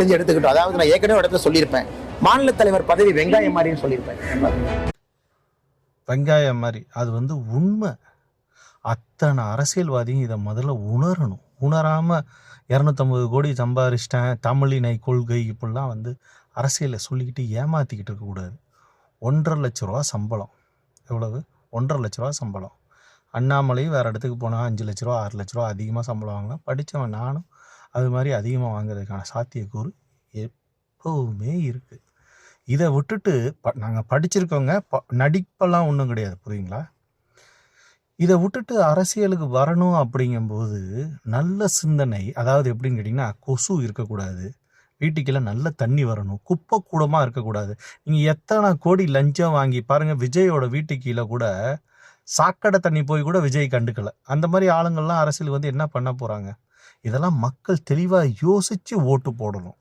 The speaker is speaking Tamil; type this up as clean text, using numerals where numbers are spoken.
செஞ்சு எடுத்துக்கிட்டோம். அதாவது நான் ஏற்கனவே ஒரு இடத்துல சொல்லியிருப்பேன், மாநில தலைவர் பதவி வெங்காயம் மாதிரின்னு சொல்லியிருப்பேன். வெங்காயம் மாதிரி அது உண்மை. அத்தனை அரசியல்வாதியும் இதை முதல்ல உணரணும். உணராமல் 250 கோடி சம்பாரிச்சிட்டேன், தமிழினை கொள்கை இப்படிலாம் அரசியலில் சொல்லிக்கிட்டு ஏமாற்றிக்கிட்டு இருக்கக்கூடாது. 1,50,000 ரூபா சம்பளம். எவ்வளவு? 1,50,000 ரூபா சம்பளம். அண்ணாமலை வேறு இடத்துக்கு போனால் 5 லட்ச ரூபா 6 லட்ச ரூபா அதிகமாக சம்பளம் வாங்கலாம். படித்தவன் நானும் அது மாதிரி அதிகமாக வாங்குறதுக்கான சாத்தியக்கூறு எப்போவுமே இருக்குது. இதை விட்டுட்டு நாங்கள் படிச்சிருக்கோங்க, நடிப்பெல்லாம் ஒன்றும் கிடையாது, புரியுங்களா? இதை விட்டுட்டு அரசியலுக்கு வரணும் அப்படிங்கும்போது நல்ல சிந்தனை, அதாவது எப்படின்னு கேட்டிங்கன்னா, கொசு இருக்கக்கூடாது, வீட்டுக்கெல்லாம் நல்ல தண்ணி வரணும், குப்பை கூடமாக இருக்கக்கூடாது. நீங்கள் எத்தனை கோடி லஞ்சம் வாங்கி பாருங்கள், விஜயோட வீட்டு கீழே கூட சாக்கடை தண்ணி போய் கூட விஜய் கண்டுக்கலை. அந்த மாதிரி ஆளுங்கள்லாம் அரசியல் என்ன பண்ண போகிறாங்க? இதெல்லாம் மக்கள் தெளிவாக யோசித்து ஓட்டு போடணும்.